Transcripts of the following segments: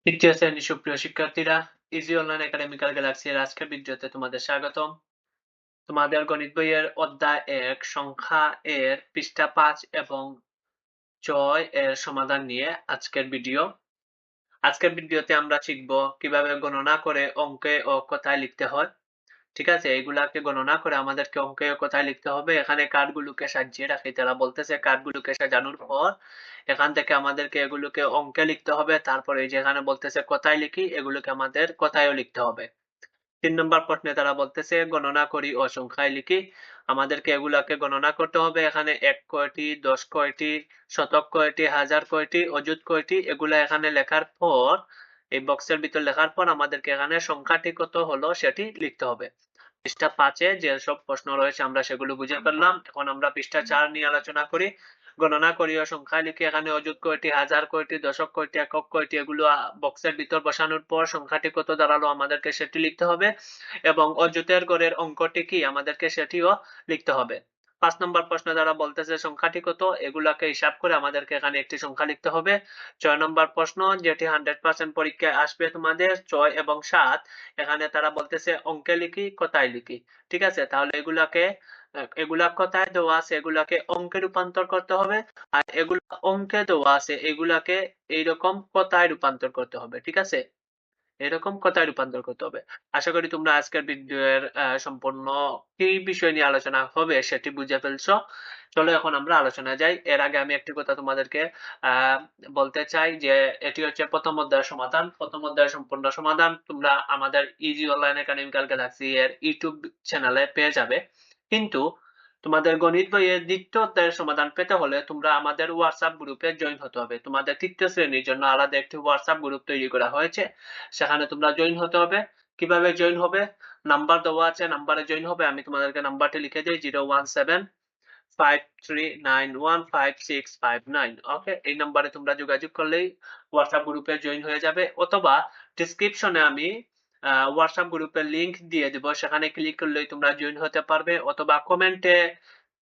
তৃতীয় শ্রেণীর সুপ্রিয় শিক্ষার্থীরা, ইজি অনলাইন একাডেমিক্যাল গ্যালাক্সির আজকের ভিডিওতে তোমাদের স্বাগতম। তোমাদের গণিত বইয়ের অধ্যায় 1 সংখ্যা এর পৃষ্ঠা 5 এবং 6 এর সমাধান নিয়ে আজকের ভিডিও। আজকের ভিডিওতে আমরা শিখব কিভাবে গণনা করে অঙ্কে ও কথায় লিখতে হয়। ঠিক আছে, এগুলাকে গণনা করে আমাদেরকে অঙ্কে ও কথায় লিখতে হবে। এখানে কার্ডগুলোকে সাজিয়ে রাখি, তারা বলতেছে কার্ডগুলোকে সাজানোর পর এখান থেকে আমাদেরকে এগুলোকে অঙ্কে লিখতে হবে। তারপরে এই যে এখানে বলতেছে কথায় লিখি, এগুলোকে আমাদের কথায়ও লিখতে হবে। 3 নম্বর প্রশ্নে তারা বলতেছে গণনা করি ও সংখ্যায় লিখি। আমাদেরকে এগুলাকে গণনা করতে হবে। এখানে 1 কয়টি, 10 কয়টি, শতক কয়টি, হাজার কয়টি, অযুত কয়টি, এগুলা এখানে লেখার পর এই বক্সের ভিতর লেখার পর আমাদেরকে এখানে সংখ্যাটি কত হলো সেটি লিখতে হবে। পৃষ্ঠা 5-এ যে সব প্রশ্ন রয়েছে আমরা সেগুলো বুঝে ফেললাম। এখন আমরা পৃষ্ঠা 4 নিয়ে আলোচনা করি। গণনা করি ও সংখ্যা লিখি। এখানে অযুত কয়টি, হাজার কয়টি, দশক কয়টি, একক কয়টি, এগুলো বক্সের ভিতর বসানোর পর সংখ্যাটি কত দাঁড়ালো আমাদেরকে সেটি লিখতে হবে এবং অযুতের গড়ের অঙ্কটি কি আমাদেরকে সেটিও লিখতে হবে। 5 নম্বর প্রশ্ন দ্বারা বলতেছে সংখ্যাটি কত, এগুলাকে হিসাব করে আমাদেরকে এখানে একটি সংখ্যা লিখতে হবে। 6 নম্বর প্রশ্ন যেটি 100% পরীক্ষায় আসবে তোমাদের 6 এবং 7, এখানে তারা বলতেছে অঙ্কে লিখি কথায় লিখি। ঠিক আছে, তাহলে এগুলা কথায় দেওয়া আছে, এগুলাকে অঙ্কে রূপান্তর করতে হবে। আর এগুলা অঙ্কে দেওয়া আছে, এগুলাকে এইরকম কথায় রূপান্তর করতে হবে। ঠিক আছে, এরকম কথায় রূপান্তর করতে হবে। আশা করি তোমরা আজকের ভিডিওর সম্পূর্ণ কি বিষয় নিয়ে আলোচনা হবে সেটি বুঝে ফেলছো। চলো এখন আমরা আলোচনায় যাই। এর আগে আমি একটি কথা তোমাদেরকে আহ বলতে চাই যে এটি হচ্ছে প্রথম অধ্যায়ের সমাধান। প্রথম অধ্যায়ের সম্পূর্ণ সমাধান তোমরা আমাদের ইজি অনলাইন একাডেমিক্যাল গ্যালাক্সি এর ইউটিউব চ্যানেলে পেয়ে যাবে। কিন্তু তোমাদের গণিত বইয়ের দ্বিতীয় অধ্যায়ের সমাধান পেতে হলে তোমরা আমাদের হোয়াটসঅ্যাপ গ্রুপে জয়েন হতে হবে। তোমাদের তৃতীয় শ্রেণীর জন্য আলাদা একটি হোয়াটসঅ্যাপ গ্রুপ তৈরি করা হয়েছে, সেখানে তোমরা জয়েন হতে হবে। কিভাবে জয়েন হবে, নাম্বার দেওয়া আছে, নাম্বারে জয়েন হবে। আমি তোমাদেরকে নাম্বারটি লিখে দিই 01753915659। ওকে, এই নাম্বারে তোমরা যোগাযোগ করলেই হোয়াটসঅ্যাপ গ্রুপে জয়েন হয়ে যাবে, অথবা ডিসক্রিপশনে আমি হোয়াটসঅ্যাপ গ্রুপের লিংক দিয়ে দিব, সেখানে ক্লিক করলেই তোমরা জয়েন হতে পারবে, অথবা কমেন্টে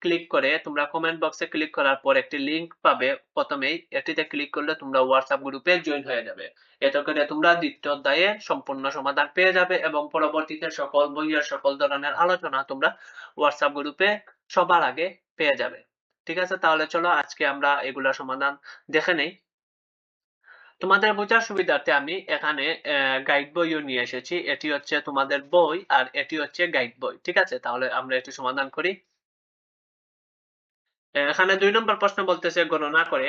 ক্লিক করে তোমরা কমেন্ট বক্সে ক্লিক করার পর একটি লিংক পাবে প্রথমেই, এটিতে ক্লিক করলে তোমরা হোয়াটসঅ্যাপ গ্রুপে জয়েন হয়ে যাবে। এতে করে তোমরা দ্বিতীয় অধ্যায়ের সম্পূর্ণ সমাধান পেয়ে যাবে এবং পরবর্তীতে সকল বইয়ের সকল ধরনের আলোচনা তোমরা হোয়াটসঅ্যাপ গ্রুপে সবার আগে পেয়ে যাবে। ঠিক আছে, তাহলে চলো আজকে আমরা এগুলা সমাধান দেখে নেই। তোমাদের বোঝার সুবিধার্থে আমি এখানে গাইড বইও নিয়ে এসেছি। এটি হচ্ছে তোমাদের বই আর এটি হচ্ছে গাইড বই। ঠিক আছে, তাহলে আমরা এটি সমাধান করি। এখানে 2 নম্বর প্রশ্ন বলতেছে গণনা করে,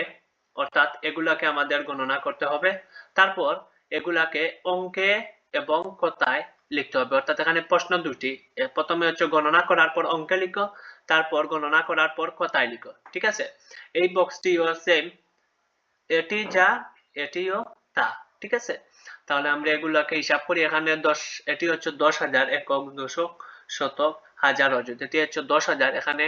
অর্থাৎ এগুলাকে আমাদের গণনা করতে হবে। তারপর এগুলাকে অঙ্কে এবং কথায় লিখতে হবে। অর্থাৎ এখানে প্রশ্ন দুটি, প্রথমে হচ্ছে গণনা করার পর অঙ্কে লিখো, তারপর গণনা করার পর কথায় লিখো। ঠিক আছে, এই বক্সটিও সেম, এটি যা এটিও তা। ঠিক আছে, তাহলে আমরা এগুলাকে হিসাব করি। এখানে 10, এটি হচ্ছে 10,000 একক, দশক, শতক, হাজার, অযুত। এটি হচ্ছে 10,000। এখানে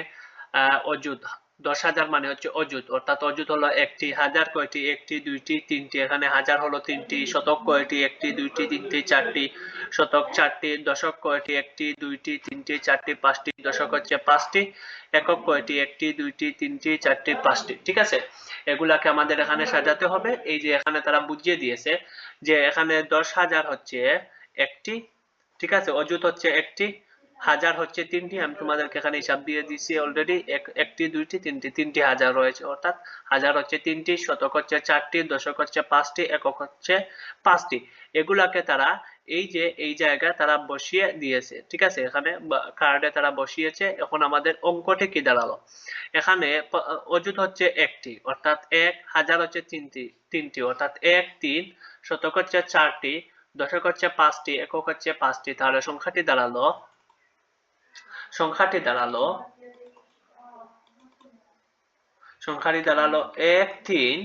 অযুত 10,000 মানে হচ্ছে অযুত, অর্থাৎ অযুত হলো একটি, হাজার কয়টি, একটি, দুইটি, তিনটি। এখানে হাজার হলো তিনটি, শতক কয়টি, একটি, দুইটি, তিনটি, চারটি, শতক চারটি, দশক কয়টি, একটি, দুইটি, তিনটি, চারটি, পাঁচটি, দশক হচ্ছে পাঁচটি, একক কয়টি, একটি, দুইটি, তিনটি, চারটি, পাঁচটি। ঠিক আছে, এগুলাকে আমাদের এখানে সাজাতে হবে। এই যে এখানে তারা বুঝিয়ে দিয়েছে যে এখানে 10,000 হচ্ছে একটি, ঠিক আছে, অযুত হচ্ছে একটি, হাজার হচ্ছে তিনটি। আমি তোমাদেরকে এখানে হিসাব দিয়ে দিছি অলরেডি, একটি, দুইটি, তিনটি, তিনটি হাজার রয়েছে, অর্থাৎ হাজার হচ্ছে তিনটি, শতক হচ্ছে চারটি, দশক হচ্ছে পাঁচটি, একক হচ্ছে পাঁচটি। এগুলাকে তারা এই যে এই জায়গায় তারা বসিয়ে দিয়েছে। ঠিক আছে, এখানে কার্ডে তারা বসিয়েছে। এখন আমাদের অঙ্কটি কি দাঁড়ালো, এখানে অযুত হচ্ছে একটি, অর্থাৎ এক, হাজার হচ্ছে তিনটি, তিনটি অর্থাৎ এক, তিন, শতক হচ্ছে চারটি, দশক হচ্ছে পাঁচটি, একক হচ্ছে পাঁচটি। তাহলে সংখ্যাটি দাঁড়ালো সংখ্যাটি দাঁড়ালো 1, 3,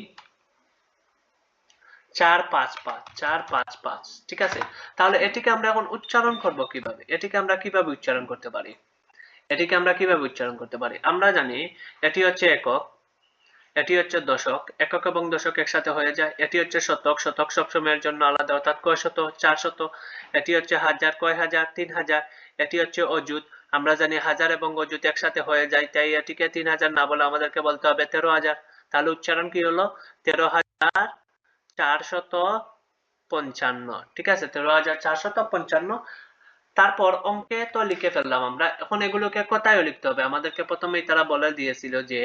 4, 5, 5, 4, 5, 5। ঠিক আছে, তাহলে এটিকে আমরা এখন উচ্চারণ করব কিভাবে, এটিকে আমরা কিভাবে উচ্চারণ করতে পারি, আমরা জানি এটি হচ্ছে একক, এটি হচ্ছে দশক, একক এবং দশক একসাথে হয়ে যায়। এটি হচ্ছে শতক, শতক সবসময়ের জন্য আলাদা, অর্থাৎ কয় শত, 400। এটি হচ্ছে হাজার, কয় হাজার, 3,000। এটি হচ্ছে অযুত, আমরা জানি হাজার এবং অযুত একসাথে হয়ে যায়, তাই এটিকে 3,000 না বলে আমাদেরকে বলতে হবে 13,000। তাহলে উচ্চারণ কি হলো, 13,000 13,455, ঠিক আছে, 13,455। তারপর অঙ্কে তো লিখে ফেললাম আমরা, এখন এগুলোকে কথায়ও লিখতে হবে আমাদেরকে। প্রথমেই তারা বলে দিয়েছিল যে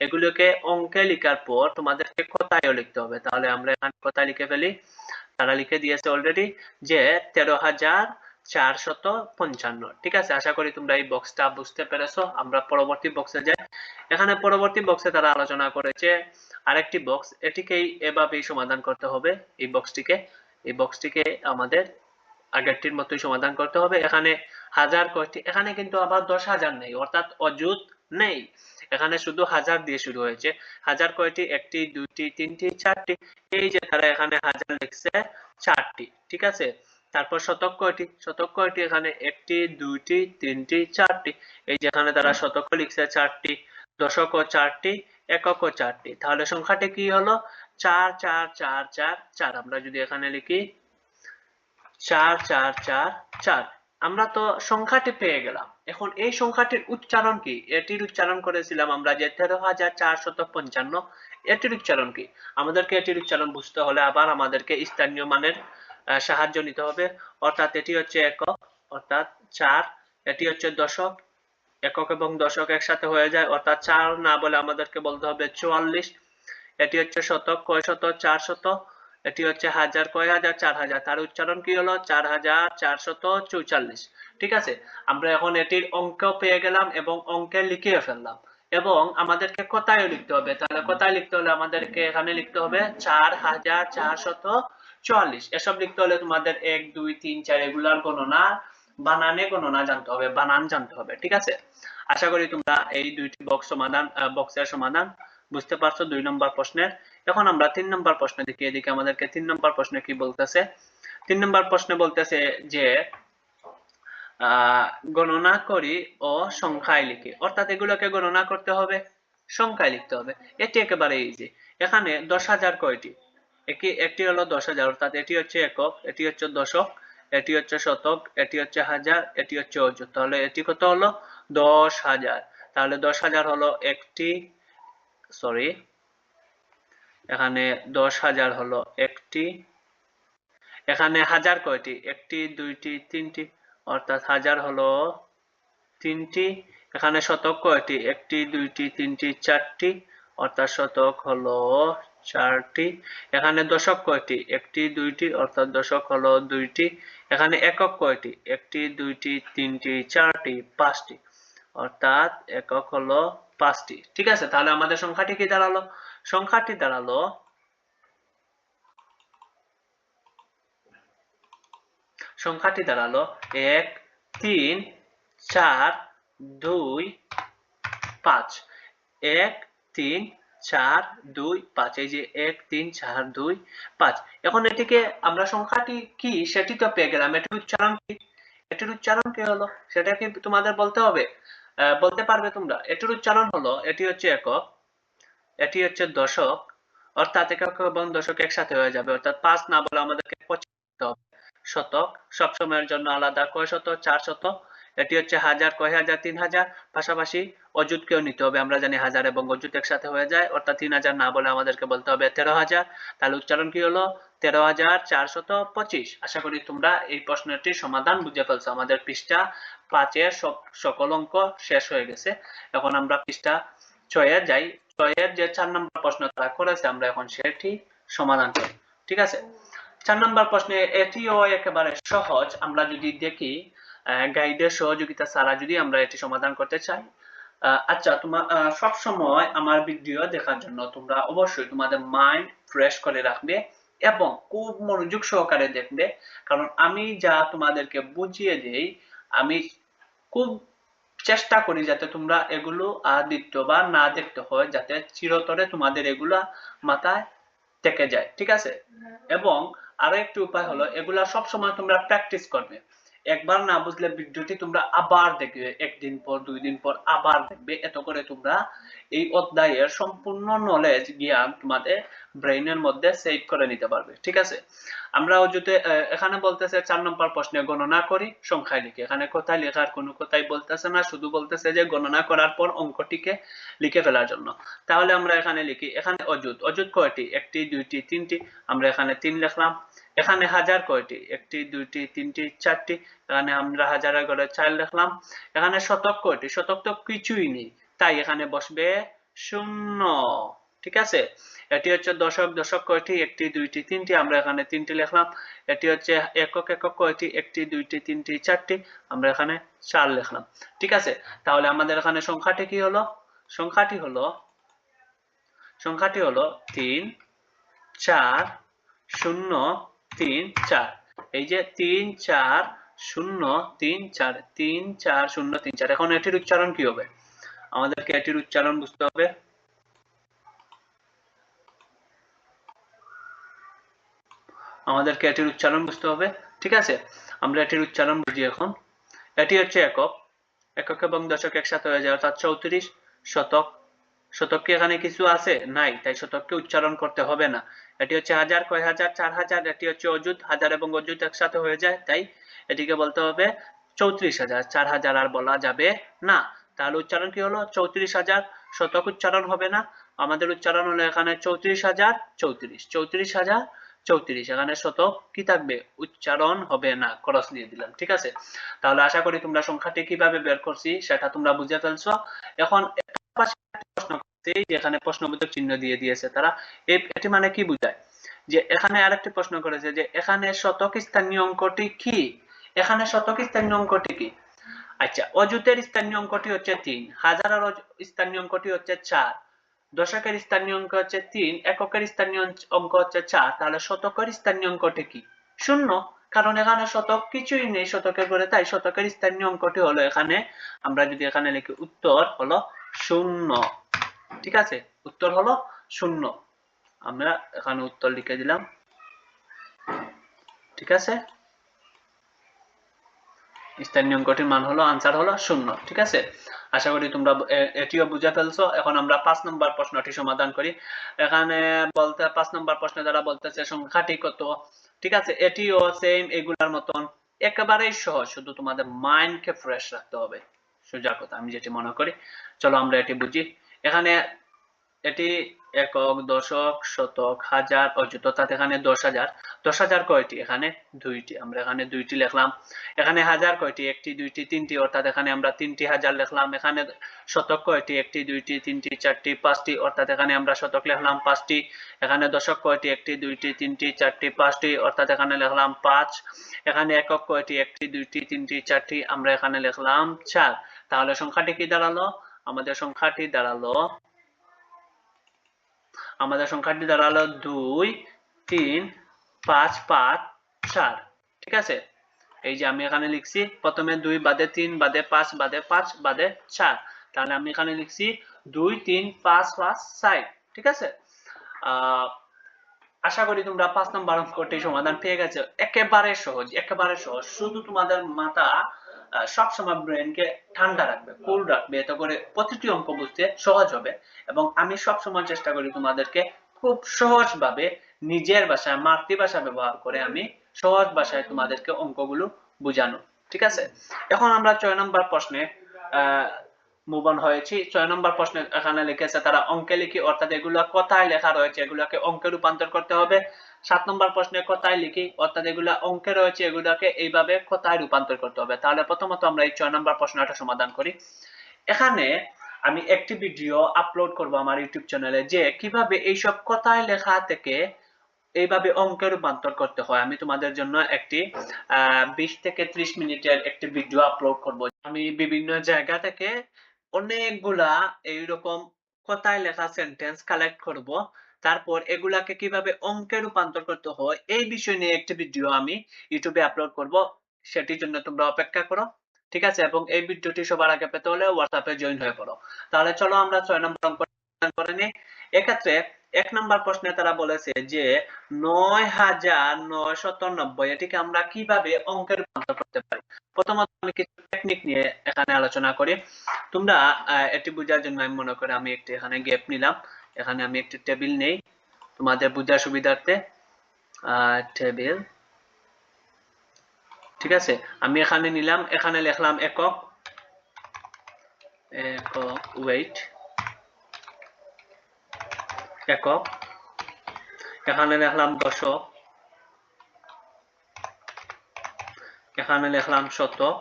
এগুলোকে অঙ্কে লিখার পর তোমাদেরকে কথায়ও লিখতে হবে। তাহলে আমরা এখানে কথায় লিখে ফেলি। তারা লিখে দিয়েছে অলরেডি যে 13,455, ঠিক আছে। আশা করি তোমরা এই বক্সটা বুঝতে পেরেছো। আমরা পরবর্তী বক্সে যাই। এখানে পরবর্তী বক্সে তারা আলোচনা করেছে আরেকটি বক্স, এটিকেই এভাবেই সমাধান করতে হবে। এই বক্সটিকে আমাদের আগেরটির মতোই সমাধান করতে হবে। এখানে হাজার কয়টি, এখানে কিন্তু আবার 10,000 নেই, অর্থাৎ অযুত নেই। এখানে শুধু হাজার দিয়ে শুরু হয়েছে। হাজার কয়টি? একটি, দুইটি, তিনটি, চারটি। এই যে তারা এখানে হাজার লিখছে চারটি, ঠিক আছে। তারপর শতক কয়টি? শতক কয়টি? এখানে একটি, দুইটি, তিনটি, চারটি। এই যে এখানে তারা শতক লিখছে চারটি, দশকও চারটি, এককও চারটি। তাহলে সংখ্যাটি কি হলো? 4,4,4,4,4। আমরা যদি এখানে লিখি 4,4,4,4, আমরা তো সংখ্যাটি পেয়ে গেলাম। এখন এই সংখ্যাটির উচ্চারণ কি? এটির উচ্চারণ করেছিলাম আমরা যে 13,455। এটির উচ্চারণ কি? আমাদেরকে এটির উচ্চারণ বুঝতে হলে আবার আমাদেরকে স্থানীয় মানের সাহায্য নিতে হবে। অর্থাৎ এটি হচ্ছে একক, অর্থাৎ 4। এটি হচ্ছে দশক, একক এবং দশক একসাথে হয়ে যায়, অর্থাৎ 4 না বলে আমাদেরকে বলতে হবে 44। এটি হচ্ছে শতক, কয় শত? 4 শত। এটি হচ্ছে হাজার, কয় হাজার? 4,000। তার উচ্চারণ কি হলো? 4,444, ঠিক আছে। আমরা এখন এটির অঙ্ক পেয়ে গেলাম এবং অঙ্কে লিখিয়ে ফেললাম, এবং আমাদেরকে কথায়ও লিখতে হবে। তাহলে কথায় লিখতে হলে আমাদেরকে এখানে লিখতে হবে 4,444। এসব লিখতে হলে তোমাদের 1, 2, 3, 4 এগুলার গণনা, গণনা জানতে হবে, বানান জানতে হবে, ঠিক আছে। আশা করি তোমরা এই দুইটি বক্সের সমাধান বুঝতে পারছো 2 নম্বর প্রশ্নের। এখন আমরা 3 নম্বর প্রশ্নে দেখি। এদিকে আমাদেরকে 3 নম্বর প্রশ্নে কি বলতেছে। 3 নম্বর প্রশ্নে বলতেছে যে গণনা করি ও সংখ্যায় লিখি, অর্থাৎ এগুলোকে গণনা করতে হবে, সংখ্যায় লিখতে হবে। এটি একেবারে ইজি। এখানে 10,000 কয়টি? একটি হলো 10,000, অর্থাৎ এটি হচ্ছে একক, এটি হচ্ছে দশক, এটি হচ্ছে শতক, এটি হচ্ছে হাজার, এটি হচ্ছে অযুত। তাহলে এটি কত হলো? 10,000। তাহলে 10,000 হলো একটি, সরি, এখানে 10,000 হলো একটি। এখানে হাজার কয়টি? একটি, দুইটি, তিনটি, অর্থাৎ হাজার হলো তিনটি। এখানে শতক কয়টি? একটি, দুইটি, তিনটি, চারটি, অর্থাৎ শতক হলো চারটি। এখানে দশক কয়টি? একটি, দুইটি, অর্থাৎ দশক হলো দুইটি। এখানে একক কয়টি? একটি, দুইটি, তিনটি, চারটি, পাঁচটি, অর্থাৎ একক হলো পাঁচটি, ঠিক আছে। তাহলে আমাদের সংখ্যাটি কি দাঁড়ালো? সংখ্যাটি দাঁড়ালো 1, 3, 4, 2, 5। 1, 3, 4, 2, 5। এই যে 1, 3, 4, 2, 5। এখন এটিকে আমরা সংখ্যাটি কি সেটি তো পেয়ে গেলাম, এটির উচ্চারণ কি? এটির উচ্চারণ কি হলো সেটা কি তোমাদের বলতে হবে? বলতে পারবে তোমরা? এটির উচ্চারণ হলো, এটি হচ্ছে একক, এটি হচ্ছে দশক, অর্থাৎ একক এবং দশক একসাথে হয়ে যাবে, অর্থাৎ 5 না বলে আমাদেরকে 25 লিখতে হবে। শতক সবসময়ের জন্য আলাদা, কয় শত? 4 শত। এটি হচ্ছে হাজার, কয় হাজার? 3,000। পাশাপাশি অযুতকেও নিতে হবে, আমরা জানি হাজার এবং অযুত একসাথে হয়ে যায়, অর্থাৎ 3,000 না বলে আমাদেরকে বলতে হবে 13,000। তাহলে উচ্চারণ কি হলো? 13,425। আশা করি তোমরা এই প্রশ্নটির সমাধান বুঝে ফেলছো। আমাদের পৃষ্ঠা 5-এর সকল অঙ্ক শেষ হয়ে গেছে। এখন আমরা পৃষ্ঠা 6-এ যাই। 6-এর যে 4 নম্বর প্রশ্ন তারা করেছে, আমরা এখন সেটি সমাধান করি, ঠিক আছে। 4 নম্বর প্রশ্নে, এটিও একেবারে সহজ। আমরা যদি দেখি গাইডের সহযোগিতা ছাড়া যদি আমরা এটি সমাধান করতে চাই। আচ্ছা, তোমার সব সময় আমার ভিডিও দেখার জন্য তোমরা অবশ্যই তোমাদের মাইন্ড ফ্রেশ করে রাখবে এবং খুব মনোযোগ সহকারে দেখবে, কারণ আমি যা তোমাদেরকে বুঝিয়ে দেই, আমি খুব চেষ্টা করি যাতে তোমরা এগুলো আর দ্বিতীয়বার না দেখতে হয়, যাতে চিরতরে তোমাদের এগুলা মাথায় থেকে যায়, ঠিক আছে। এবং আরো একটি উপায় হলো, এগুলা সব সময় তোমরা প্র্যাকটিস করবে। একবার না বুঝলে ভিডিওটি তোমরা আবার দেখবে, একদিন পর 2 দিন পর আবার দেখবে, এত করে তোমরা এই অধ্যায়ের সম্পূর্ণ নলেজ জ্ঞান তোমাদের ব্রেইনের মধ্যে সেভ করে নিতে পারবে। ঠিক আছে, আমরা যদি এখানে বলতেছে 4 নম্বর প্রশ্নে গণনা করি সংখ্যায় লিখি। এখানে কোথায় লেখার কোনো কথাই বলতেছে না, শুধু বলতেছে যে গণনা করার পর অঙ্কটিকে লিখে ফেলার জন্য। তাহলে আমরা এখানে লিখি। এখানে অযুত, অযুত কয়টি? 1টি 2টি 3টি, আমরা এখানে 3 লিখলাম। এখানে হাজার কয়টি? 1টি 2টি 3টি 4টি, এখানে আমরা হাজারের ঘরে 4 লিখলাম। এখানে শতক কয়টি? শতক তো কিছুই নেই, তাই এখানে বসবে 0। ঠিক আছে, এটি হচ্ছে দশক, দশক কয়টি? 1টি 2টি 3টি, আমরা এখানে 3টি লিখলাম। এটি হচ্ছে একক, একক কয়টি? 1টি 2টি 3টি 4টি, আমরা এখানে 4 লিখলাম। ঠিক আছে, তাহলে আমাদের এখানে সংখ্যাটি কি হলো? সংখ্যাটি হলো 3 4 0 3 4। এই যে 3 4 0 3 4, 3 4 0 3 4। এখন এটির উচ্চারণ কি হবে? আমাদেরকে এটির উচ্চারণ বুঝতে হবে। ঠিক আছে, আমরা এটির উচ্চারণ বুঝি এখন। এটি হচ্ছে একক, একক এবং দশক একসাথে হয়ে যায় অর্থাৎ 34। শতক, শতক কি এখানে কিছু আছে? নাই, তাই শতককে উচ্চারণ করতে হবে না। এটি হচ্ছে হাজার, কয় হাজার? 4000। এটি হচ্ছে অযুত, হাজার এবং অযুত একসাথে হয়ে যায়, তাই এটিকে বলতে হবে 34000। 4000 আর বলা যাবে না, তাহলে উচ্চারণ কি হলো? 34000। শতক উচ্চারণ হবে না, আমাদের উচ্চারণ হলো এখানে 34000 34, 34000 34। এখানে শতক কি থাকবে? উচ্চারণ হবে না, ক্রস দিয়ে দিলাম। ঠিক আছে, তাহলে আশা করি তোমরা সংখ্যাটি কিভাবে বের করছি সেটা তোমরা বুঝে ফেলছো। এখন প্রশ্ন করতে, যেখানে প্রশ্নবোধক চিহ্ন দিয়ে দিয়েছে তারা, এটি মানে কি বোঝায়? যে এখানে আরেকটি প্রশ্ন করেছে যে এখানে শতক স্থানীয় অঙ্কটি কি? এখানে শতক স্থানীয় অঙ্কটি কি? আচ্ছা, অযুতের স্থানীয় অঙ্কটি হচ্ছে 3, হাজারের স্থানীয় অঙ্কটি হচ্ছে 4, দশকের স্থানীয় অঙ্ক হচ্ছে 3, এককের স্থানীয় অঙ্ক হচ্ছে 4, তাহলে শতকের স্থানীয় অঙ্কটি কি? 0, কারণ এখানে শতক কিছুই নেই শতকের ঘরে, তাই শতকের স্থানীয় অঙ্কটি হলো এখানে, আমরা যদি এখানে লিখি উত্তর হলো 0। ঠিক আছে, উত্তর হলো 0, আমরা এখানে উত্তর লিখে দিলাম। ঠিক আছে, স্থানীয় অঙ্কটির মান হলো, আনসার হলো 0। ঠিক আছে, আশা করি তোমরা এটিও বুঝে ফেলছো। এখন আমরা 5 নম্বর প্রশ্নটি সমাধান করি। এখানে বলতে 5 নম্বর প্রশ্নে যারা বলতেছে সংখ্যাটি কত। ঠিক আছে, এটিও সেম এগুলার মতন, একেবারেই সহজ, শুধু তোমাদের মাইন্ডকে ফ্রেশ রাখতে হবে, সোজা কথা আমি যেটি মনে করি। চলো আমরা এটি বুঝি। এখানে এটি একক, দশক, শতক, হাজার, অযুত, অর্থাৎ এখানে 10,000। 10,000 কয়টি? এখানে 2টি, আমরা এখানে 2টি লিখলাম। এখানে হাজার কয়টি? 1টি 2টি 3টি, অর্থাৎ এখানে আমরা 3টি হাজার লিখলাম। এখানে শতক কয়টি? 1টি 2টি 3টি 4টি 5টি, অর্থাৎ এখানে আমরা শতক লিখলাম 5টি। এখানে দশক কয়টি? 1টি 2টি 3টি 4টি 5টি, অর্থাৎ এখানে লিখলাম 5। এখানে একক কয়টি? 1টি 2টি 3টি 4টি, আমরা এখানে লিখলাম 4। তাহলে সংখ্যাটি কি দাঁড়ালো? আমাদের সংখ্যাটি দাঁড়ালো 2 3 5 5 4। ঠিক আছে, এই যে আমি এখানে লিখছি প্রথমে 2 বাদে 3 বাদে 5 বাদে 5 বাদে 4, তাহলে আমি এখানে লিখছি 2 3 5 5 4। ঠিক আছে, আশা করি তোমরা 5 নম্বর অঙ্কটি সমাধান পেয়ে গেছো। একেবারে সহজ, একেবারে সহজ, শুধু তোমাদের মাথা সবসময় ব্রেনকে ঠান্ডা রাখবে, কুল রাখবে, এতে করে প্রতিটি অঙ্ক বুঝতে সহজ হবে। এবং আমি সবসময় চেষ্টা করি তোমাদেরকে খুব সহজভাবে নিজের ভাষায়, মাতৃভাষা ব্যবহার করে আমি সহজ ভাষায় তোমাদেরকে অঙ্কগুলো বোঝানো। ঠিক আছে, এখন আমরা 6 নম্বর প্রশ্নে মুভ অন হয়েছি। 6 নম্বর প্রশ্নে এখানে লিখেছে তারা অঙ্কে লিখি, অর্থাৎ এগুলো কথায় লেখা রয়েছে, এগুলোকে অঙ্কে রূপান্তর করতে হবে। 7 নম্বর প্রশ্নে কথায় লিখি, অর্থাৎ এগুলো অঙ্কে রয়েছে, এগুলোকে এইভাবে কথায় রূপান্তর করতে হবে। তাহলে প্রথমত আমরা এই 6 নম্বর প্রশ্নটা সমাধান করি। এখানে আমি একটি ভিডিও আপলোড করব আমার ইউটিউব চ্যানেলে, যে কিভাবে এইসব কথায় লেখা থেকে এইভাবে অঙ্কে রূপান্তর করতে হয়। আমি তোমাদের জন্য একটি 20 থেকে 30 মিনিটের একটি ভিডিও আপলোড করব। আমি বিভিন্ন জায়গা থেকে অনেকগুলা এইরকম কথায় লেখা সেন্টেন্স কালেক্ট করব, তারপর এগুলাকে কিভাবে অঙ্কে রূপান্তর করতে হয় এই বিষয় নিয়ে একটি ভিডিও আমি ইউটিউবে আপলোড করব। সেটির জন্য তোমরা অপেক্ষা করো। ঠিক আছে, এবং এই ভিডিওটি সবার আগে পেতে হলে হোয়াটসঅ্যাপে জয়েন হয়ে পড়ো। তাহলে চলো আমরা 6 নম্বর অঙ্ক করে নিই। এক্ষেত্রে 1 নম্বর প্রশ্নে তারা বলেছে যে 9,990, এটিকে আমরা কিভাবে অঙ্কের রূপান্তর করতে পারি। প্রথমত আমি কিছু টেকনিক নিয়ে এখানে আলোচনা করি। তোমরা এটি বোঝার জন্য আমি মনে করি আমি একটি এখানে গ্যাপ নিলাম, এখানে আমি একটি টেবিল নেই তোমাদের বোঝার সুবিধার্থে। টেবিল, ঠিক আছে, আমি এখানে নিলাম, এখানে লিখলাম একক, একক ওয়েট, একক, এখানে লিখলাম দশক, এখানে লিখলাম শতক,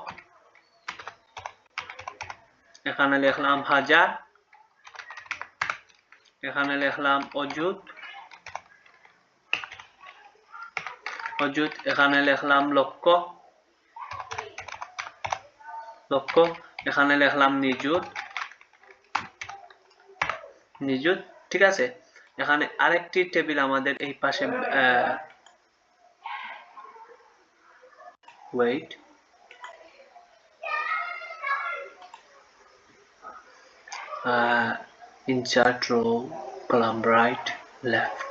এখানে লিখলাম হাজার, এখানে লিখলাম অযুত, অযুত, এখানে লিখলাম লক্ষ, লক্ষ, এখানে লিখলাম নিযুত, নিযুত, ঠিক আছে। এখানে আরেকটি টেবিল আমাদের এই পাশে wait, insert row, column right, left,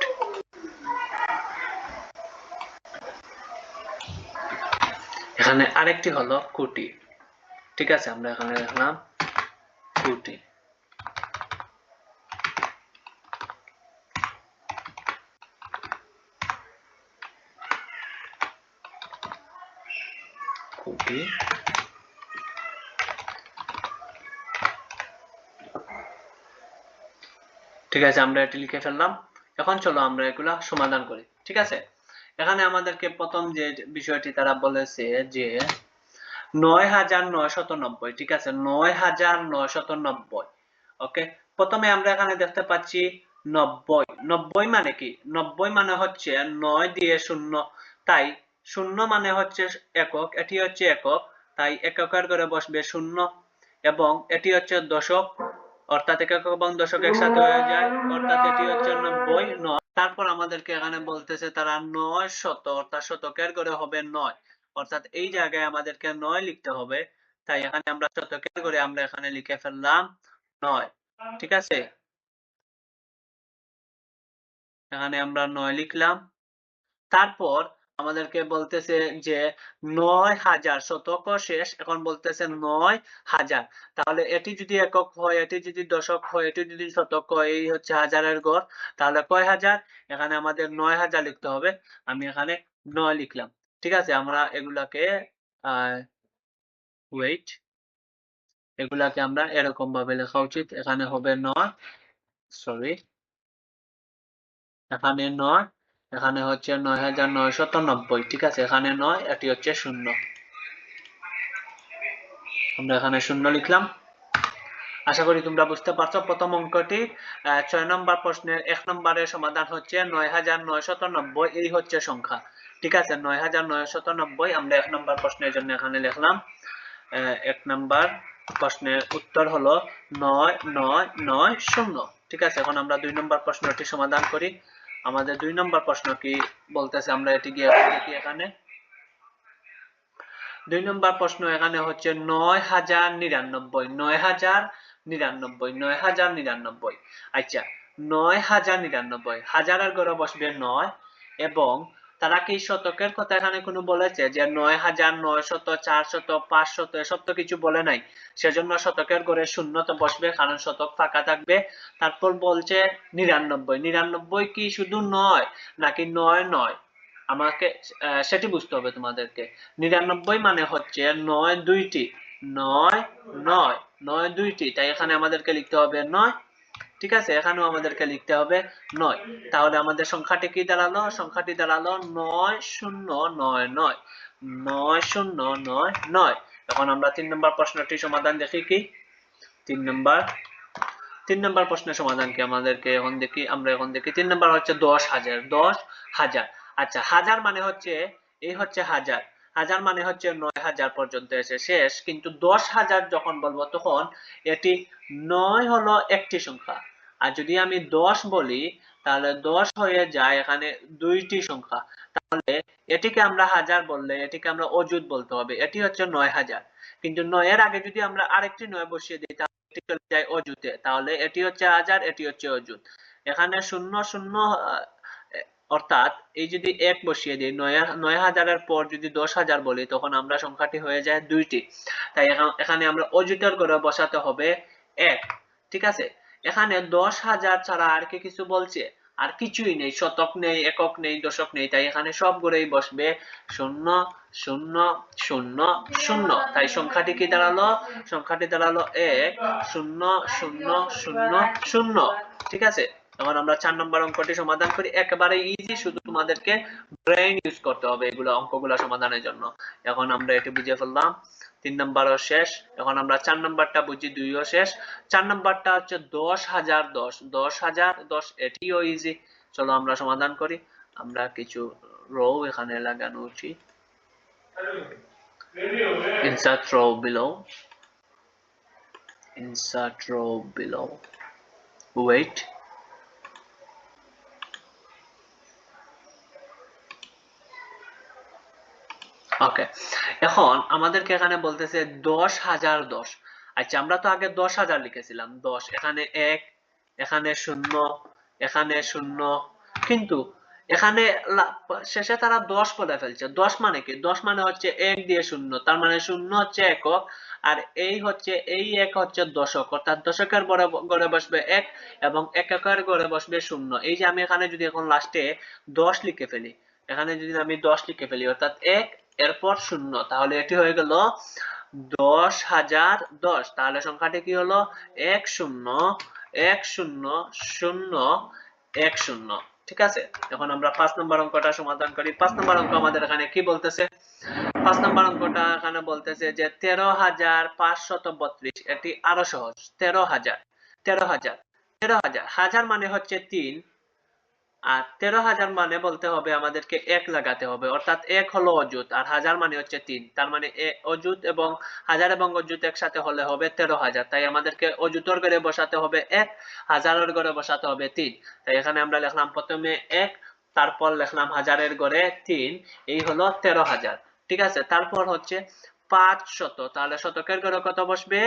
এখানে আরেকটি হলো কোটি, ঠিক আছে, আমরা এখানে লিখলাম কোটি, কোটি, ঠিক আছে, আমরা এটি লিখে ফেললাম। এখন চলো আমরা এগুলা সমাধান করি, ঠিক আছে। এখানে আমাদেরকে প্রথম যে বিষয়টি তারা বলেছে যে ৯৯৯০, ঠিক আছে, ৯৯৯০, ওকে। প্রথমে আমরা এখানে দেখতে পাচ্ছি ৯০, ৯০ মানে কি? ৯০ মানে হচ্ছে ৯ দিয়ে শূন্য, তাই শূন্য মানে হচ্ছে একক, এটি হচ্ছে একক, তাই এককের ঘরে বসবে শূন্য, এবং এটি হচ্ছে দশক, অর্থাৎ একক এবং দশক একসাথে হয়ে যায়, অর্থাৎ এটি হচ্ছে ৯০, ৯। তারপর আমাদেরকে এখানে বলতেছে তারা ৯ শত, অর্থাৎ শতকের ঘরে হবে ৯, অর্থাৎ এই জায়গায় আমাদেরকে ৯ লিখতে হবে, তাই এখানে আমরা শতকের ঘরে আমরা এখানে লিখে ফেললাম ৯, ঠিক আছে, এখানে আমরা ৯ লিখলাম। তারপর আমাদেরকে বলতেছে যে ৯০০০, শতক শেষ, এখন বলতেছে ৯০০০, তাহলে এটি যদি একক হয়, এটি যদি দশক হয়, এটি যদি শতক হয়, এই হচ্ছে হাজারের গড়, তাহলে কয় হাজার? এখানে আমাদের ৯০০০ লিখতে হবে, আমি এখানে ৯ লিখলাম, ঠিক আছে। আমরা এগুলাকে ওয়েট, এগুলাকে আমরা এরকম ভাবে লেখা উচিত, এখানে হবে ৯, সরি, এখানে ৯, এখানে হচ্ছে ৯৯৯০, ঠিক আছে, এখানে ৯, এটি হচ্ছে ০, আমরা এখানে ০ লিখলাম। আশা করি তোমরা বুঝতে পারছো। প্রথম অঙ্কটি ৬ নম্বর প্রশ্নের ১ নম্বরের সমাধান হচ্ছে ৯৯৯০, এই হচ্ছে সংখ্যা, ঠিক আছে, ৯৯৯০, আমরা ১ নম্বর প্রশ্নের জন্য এখানে লিখলাম। ১ নম্বর প্রশ্নের উত্তর হলো ৯৯৯০, ঠিক আছে। এখন আমরা ২ নম্বর প্রশ্নটি সমাধান করি। আমাদের ২ নম্বর প্রশ্ন কি বলতেছে, আমরা এটি গিয়ে দেখি। এখানে ২ নম্বর প্রশ্ন এখানে হচ্ছে ৯০৯৯, ৯০৯৯, আচ্ছা, ৯০৯৯, হাজারের ঘরে বসবে ৯, এবং তারা কি শতকের কথা এখানে কোনো বলেছে যে ৯৯০০, ৪০০, ৫০০, এসব তো কিছু বলে নাই, সেজন্য শতকের ঘরে ০ তো বসবে, কারণ শতক ফাঁকা থাকবে। তারপর বলছে ৯৯, ৯৯ কি শুধু ৯ নাকি ৯ আমাকে সেটি বুঝতে হবে তোমাদেরকে। ৯৯ মানে হচ্ছে ৯ দুইটি, ৯ ৯ ৯ দুইটি, তাই এখানে আমাদেরকে লিখতে হবে ৯, ঠিক আছে, এখানেও আমাদেরকে লিখতে হবে ৯। তাহলে আমাদের সংখ্যাটি কি দাঁড়ালো? সংখ্যাটি দাঁড়ালো ৯০৯৯, ৯০৯৯। এখন আমরা ৩ নম্বর প্রশ্নটি সমাধান দেখি কি। ৩ নম্বর প্রশ্নের সমাধান কি আমাদেরকে এখন দেখি, আমরা এখন দেখি। ৩ নম্বর হচ্ছে ১০,০০০, ১০,০০০, আচ্ছা, হাজার মানে হচ্ছে, এই হচ্ছে হাজার, হাজার মানে হচ্ছে ৯০০০ পর্যন্ত এসে শেষ, কিন্তু ১০,০০০ যখন বলবো তখন এটি ৯ হলো একটি সংখ্যা, আর যদি আমি ১০ বলি তাহলে ১০ হয়ে যায় এখানে দুইটি সংখ্যা, তাহলে এটিকে আমরা হাজার বললে এটিকে আমরা অযুত বলতে হবে, এটি হচ্ছে ৯০০০, কিন্তু ৯ এর আগে যদি আমরা আরেকটি ৯ বসিয়ে দিই তাহলে এটি চলে যায় অযুতে, তাহলে এটি হচ্ছে হাজার, এটি হচ্ছে অযুত। এখানে ০০ অর্থাৎ এই যদি 1 বসিয়ে দিই 9000 পর যদি 10000 বলি তখন আমরা সংখ্যাটি হয়ে যায় 2টি। তাই এখানে আমরা অযুতের ঘরে বসাতে হবে 1। ঠিক আছে, এখানে 10000 ছাড়া আর কি কিছু বলছে? আর কিছুই নেই, শতক নেই, একক নেই, দশক নেই, তাই এখানে সবগুলোই বসবে 0 0 0 0। তাই সংখ্যাটি কি দাঁড়ালো? সংখ্যাটি দাঁড়ালো 1 0 0 0 0। ঠিক আছে, এখন আমরা 4 নম্বর অঙ্কটি সমাধান করি। একেবারে ইজি, শুধু তোমাদেরকে ব্রেইন ইউজ করতে হবে এগুলো অঙ্কগুলো সমাধানের জন্য। এখন আমরা এটি বুঝে ফেললাম, 3 নম্বরও শেষ। এখন আমরা 4 নম্বরটা বুঝি, 2ও শেষ। 4 নম্বরটা হচ্ছে 10010 10010, এটিও ইজি। চলো আমরা সমাধান করি। আমরা কিছু রো এখানে লাগানো উচিত। insert row below, insert row below, wait, ওকে। এখন আমাদেরকে এখানে বলতেছে 10010। আচ্ছা, আমরা তো আগে 10000 লিখেছিলাম, 10, এখানে 1, এখানে 0, এখানে 0, কিন্তু এখানে শেষে তারা 10 বলে ফেলছে। 10 মানে কি? 10 মানে হচ্ছে 1 দিয়ে 0, তার মানে 0 হচ্ছে একক, আর এই 1 হচ্ছে দশক, অর্থাৎ দশকের ঘরে বসবে 1 এবং এককের ঘরে বসবে 0। এই যে আমি এখানে যদি এখন লাস্টে 10 লিখে ফেলি, এখানে যদি আমি 10 লিখে ফেলি অর্থাৎ 1 এরপর 0, তাহলে এটি হয়ে গেল 10010। তাহলে সংখ্যাটি কি হলো? 10101010। ঠিক আছে, এখন আমরা 5 নম্বর অঙ্কটা সমাধান করি। 5 নম্বর অঙ্ক আমাদের এখানে কি বলতেছে? 5 নম্বর অঙ্কটা এখানে বলতেছে যে 13532, এটি আরো সহজ। 13000 13000 13000, হাজার মানে হচ্ছে 3, আর 13000 মানে বলতে হবে আমাদেরকে 1 লাগাতে হবে, অর্থাৎ 1 হলো অযুত আর হাজার মানে হচ্ছে 3, তার মানে অযুত এবং হাজার এবং অযুত একসাথে হলে হবে 13000। তাই আমাদেরকে অযুতর ঘরে বসাতে হবে 1, হাজারের ঘরে বসাতে হবে 3। তাই এখানে আমরা লিখলাম প্রথমে 1, তারপর লিখলাম হাজারের ঘরে 3, এই হলো 13000। ঠিক আছে, তারপর হচ্ছে 500, তাহলে শতকের ঘরে কত বসবে?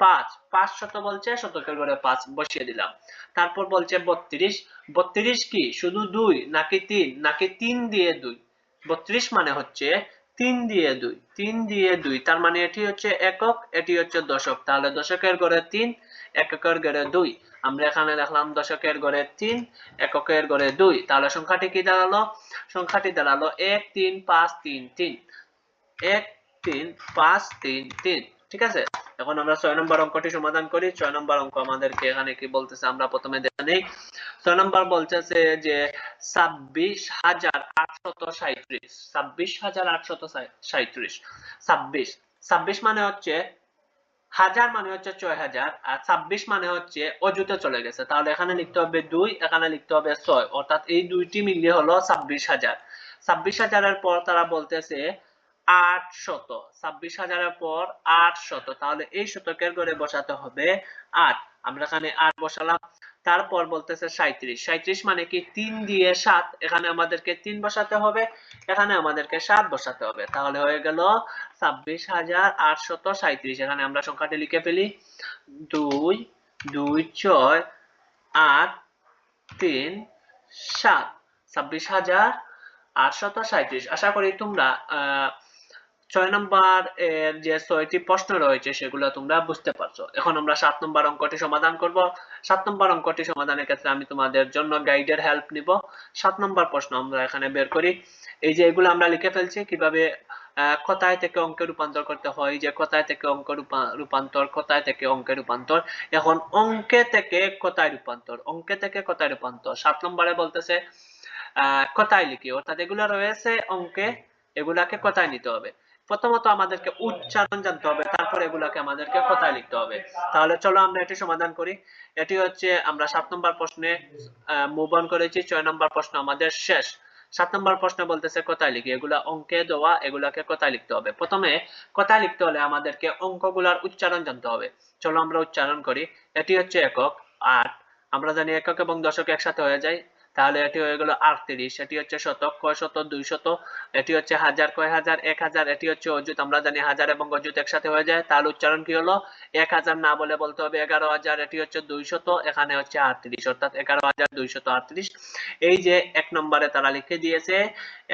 5, 500 বলছে, শতকের ঘরে 5 বসিয়ে দিলাম। তারপর বলছে 32, 32 কি শুধু 2 নাকি 3? নাকি 3 দিয়ে 2? 32 মানে হচ্ছে 3 দিয়ে 2, 3 দিয়ে 2, তার মানে এটি হচ্ছে একক, এটি হচ্ছে দশক। তাহলে দশকের ঘরে 3, এককের ঘরে 2। আমরা এখানে লিখলাম দশকের ঘরে 3, এককের ঘরে 2। তাহলে সংখ্যাটি কি দাঁড়ালো? সংখ্যাটি দাঁড়ালো 1 3 5 3 3, 1 3 5 3 3। ঠিক আছে, এখন আমরা 6 নম্বর অঙ্কটি সমাধান করি। 6 নম্বর অঙ্ক আমাদেরকে এখানে কি বলতেছে আমরা প্রথমে দেখে নেই। 6 নম্বর বলতেছে যে 26837, 26837, 26, 26 মানে হচ্ছে হাজার, মানে হচ্ছে 6000, আর 26 মানে হচ্ছে অযুতে চলে গেছে। তাহলে এখানে লিখতে হবে 2, এখানে লিখতে হবে 6, অর্থাৎ এই দুইটি মিলিয়ে হলো 26000। 26000 এর পর তারা বলতেছে 800, 26000 এর পর 800, তাহলে এই শতকের ঘরে বসাতে হবে 8। আমরা এখানে 8 বসালাম। তারপর বলতেছে 37, 37 মানে কি? 3 দিয়ে 7, এখানে আমাদেরকে 3 বসাতে হবে, এখানে আমাদেরকে 7 বসাতে হবে। তাহলে হয়ে গেল 26837। এখানে আমরা সংখ্যাটি লিখে ফেলি, 2 2 6 8 3 7, 26837। আশা করি তোমরা 6 নম্বর এর যে 6টি প্রশ্ন রয়েছে সেগুলো তোমরা বুঝতে পারছো। এখন আমরা 7 নম্বর অঙ্কটি সমাধান করব। 7 নম্বর অঙ্কটি সমাধানের ক্ষেত্রে আমি তোমাদের জন্য গাইডের হেল্প নিব। 7 নম্বর প্রশ্ন আমরা এখানে বের করি। এই যে এগুলো আমরা লিখে ফেলছি কিভাবে কথায় থেকে অঙ্কে রূপান্তর করতে হয়, যে কথায় থেকে অঙ্ক রূপান্তর, কথায় থেকে অঙ্কে রূপান্তর। এখন অঙ্কে থেকে কথায় রূপান্তর, অঙ্কে থেকে কথায় রূপান্তর 7 নম্বরে বলতেছে কথায় লিখি, অর্থাৎ এগুলো রয়েছে অঙ্কে, এগুলাকে কথায় নিতে হবে। প্রথমত আমাদেরকে উচ্চারণ জানতে হবে, তারপর এগুলাকে আমাদেরকে কথায় লিখতে হবে। তাহলে চলো আমরা এটি সমাধান করি। এটি হচ্ছে আমরা 7 নম্বর প্রশ্নে মুভ অন করেছি, 6 নম্বর প্রশ্ন আমাদের শেষ। 7 নম্বর প্রশ্ন বলতেছে কথায় লিখি, এগুলা অঙ্কে দেওয়া, এগুলাকে কথায় লিখতে হবে। প্রথমে কথায় লিখতে হলে আমাদেরকে অঙ্কগুলার উচ্চারণ জানতে হবে। চলো আমরা উচ্চারণ করি। এটি হচ্ছে একক 8, আমরা জানি একক এবং দশক একসাথে হয়ে যায়, তাহলে এটি হয়ে গেল 38। এটি হচ্ছে শতক, কয় শত, 200। এটি হচ্ছে হাজার, কয় হাজার, 1000। এটি হচ্ছে অযুত, আমরা জানি হাজার এবং অযুত একসাথে হয়ে যায়, তাহলে উচ্চারণ কি হলো? 1000 না বলে বলতে হবে 11000। এটি হচ্ছে 200, এখানে হচ্ছে 38, অর্থাৎ 11238। এই যে 1 নম্বরে তারা লিখে দিয়েছে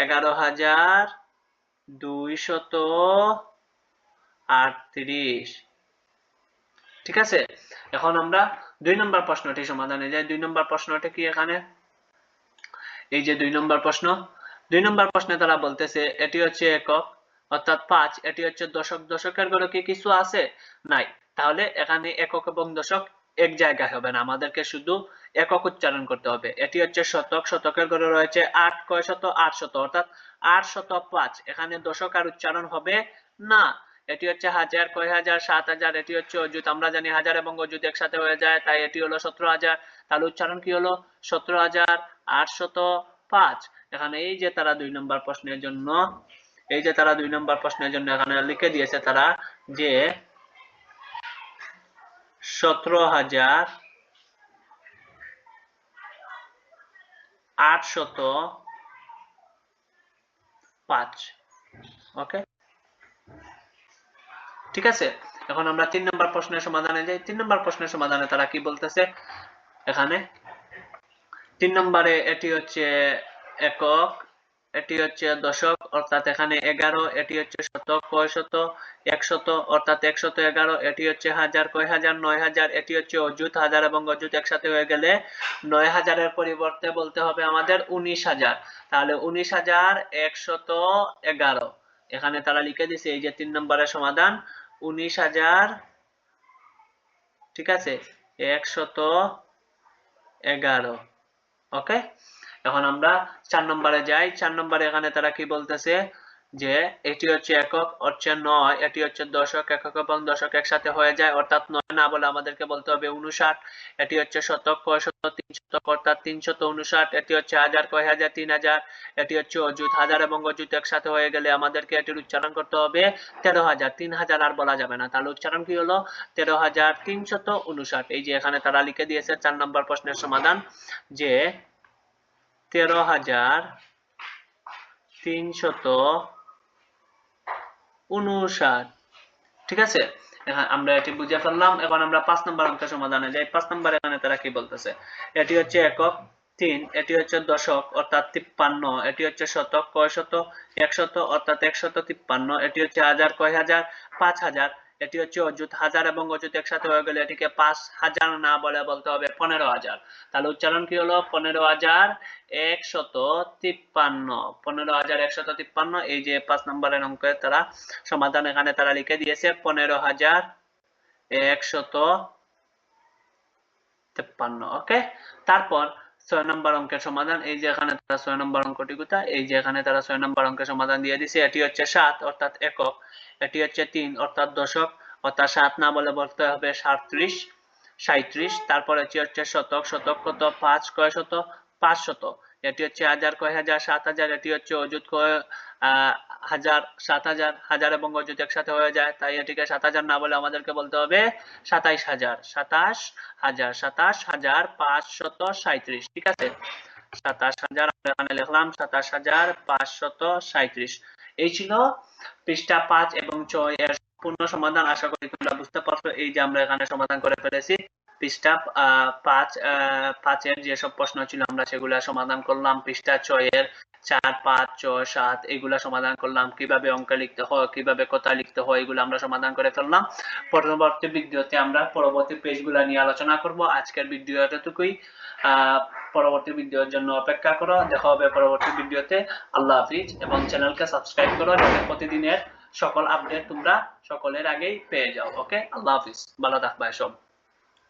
11238। ঠিক আছে, এখন আমরা 2 নম্বর প্রশ্নটি সমাধানে যাই। 2 নম্বর প্রশ্নটা কি এখানে? এই যে 2 নম্বর প্রশ্ন, 2 নম্বর প্রশ্নে তারা বলতেছে এটি হচ্ছে একক, অর্থাৎ 5। এটি হচ্ছে দশক, দশকের ঘরে কি কিছু আছে? নাই। তাহলে এখানে একক এবং দশক এক জায়গায় হবে না, আমাদেরকে শুধু একক উচ্চারণ করতে হবে। এটি হচ্ছে শতক, শতকের ঘরে রয়েছে 8, কয় শত, 800, অর্থাৎ 805। এখানে দশক আর উচ্চারণ হবে না। এটি হচ্ছে হাজার, কয় হাজার, 7000। এটি হচ্ছে অযুত, আমরা জানি হাজার এবং অযুত একসাথে হয়ে যায়, তাই এটি হলো 17000। তাহলে উচ্চারণ কি হলো? 17805। এখানে এই যে তারা 2 নম্বর প্রশ্নের জন্য, এই যে তারা 2 নম্বর প্রশ্নের জন্য এখানে লিখে দিয়েছে তারা যে 17805। ওকে, ঠিক আছে। এখন আমরা 3 নম্বর প্রশ্নের সমাধানে যাই। 3 নম্বর প্রশ্নের সমাধানে তারা কি বলতেছে এখানে? 3 নম্বরে এটি হচ্ছে একক, এটি হচ্ছে দশক, অর্থাৎ এখানে 11। এটি হচ্ছে শতক, কয় শত, 100, অর্থাৎ 111। এটি হচ্ছে হাজার, কয় হাজার, 9000। এটি হচ্ছে অযুত, হাজার এবং অযুত একসাথে হয়ে গেলে 9000 এর পরিবর্তে বলতে হবে আমাদের 19000। তাহলে 19111। এখানে তারা লিখে দিয়েছে এই যে 3 নম্বরের সমাধান 19000, ঠিক আছে, 111। ওকে, এখন আমরা 4 নম্বরে যাই। 4 নম্বরে এখানে তারা কি বলতেছে যে এটি হচ্ছে একক, হচ্ছে 9। এটি হচ্ছে দশক, একক এবং দশক একসাথে হয়ে যায়, অর্থাৎ 9 না বলে আমাদেরকে বলতে হবে 59। এটি হচ্ছে শতক, কয় শত, 300, অর্থাৎ 359। এটি হচ্ছে হাজার, কয় হাজার, 3000। এটি হচ্ছে অযুত, হাজার এবং অযুত একসাথে হয়ে গেলে আমাদেরকে এটির উচ্চারণ করতে হবে 13000। 3000 আর বলা যাবে না, তাহলে উচ্চারণ কি হলো? 13359। এই যে এখানে তারা লিখে দিয়েছে 4 নম্বর প্রশ্নের সমাধান যে 13359। ঠিক আছে, আমরা এটি বুঝে ফেললাম। এখন আমরা 5 নম্বর অঙ্কের সমাধানে যাই। 5 নম্বর এখানে তারা কি বলতেছে? এটি হচ্ছে একক, 3। এটি হচ্ছে দশক, অর্থাৎ 53। এটি হচ্ছে শতক, কয় শত, 100, অর্থাৎ 153। এটি হচ্ছে হাজার, কয় হাজার, 5000। এটি হচ্ছে অযুত, হাজার এবং অযুত একসাথে হয়ে গেলে এটিকে 5000 না বলে বলতে হবে 15000। তাহলে উচ্চারণ কি হলো? 15153। 15153। এই যে 5 নম্বরের অঙ্কের তারা সমাধান এখানে তারা লিখে দিয়েছে 15153। ওকে, তারপর 6 নম্বর অঙ্কের সমাধান। এই যে এখানে তারা 6 নম্বর অঙ্কটি কোথায়? এই যে এখানে তারা 6 নম্বর অঙ্কের সমাধান দিয়ে দিয়েছে। এটি হচ্ছে 7, অর্থাৎ একক। এটি হচ্ছে 3, অর্থাৎ দশক, অর্থাৎ 7 না বলে বলতে হবে 37। তারপর এটি হচ্ছে শতক, শতক কত, 5, কয় শত, 500। এটি হচ্ছে হাজার, কয় হাজার, 7000। এটি হচ্ছে অযুত, কয় হাজার, 7000। হাজার এবং অযুত একসাথে হয়ে যায়, তাই এটিকে 7000 না বলে আমাদেরকে বলতে হবে 27000। 27537। ঠিক আছে, 27000 আমরা এখানে লিখলাম 27537। এই ছিল পৃষ্ঠা 5 এবং 6 এর সম্পূর্ণ সমাধান। আশা করি তোমরা বুঝতে পারছো। এই যে আমরা এখানে সমাধান করে ফেলেছি। পৃষ্ঠা 5 এর যেসব প্রশ্ন ছিল আমরা সেগুলা সমাধান করলাম। পৃষ্ঠা 6 এর 4, 5, 6, 7 এগুলা সমাধান করলাম। কিভাবে অঙ্ক লিখতে হয়, কিভাবে কথা লিখতে হয়, এগুলো আমরা সমাধান করে ফেললাম। পরবর্তী ভিডিওতে আমরা পরবর্তী পেজগুলা নিয়ে আলোচনা করব। আজকের ভিডিও এতটুকুই। পরবর্তী ভিডিওর জন্য অপেক্ষা করো। দেখা হবে পরবর্তী ভিডিওতে। আল্লাহ হাফিজ, এবং চ্যানেলকে সাবস্ক্রাইব করো যাতে প্রতিদিনের সকল আপডেট তোমরা সকলের আগেই পেয়ে যাও। ওকে, আল্লাহ হাফিজ, ভালো থাকবা সব।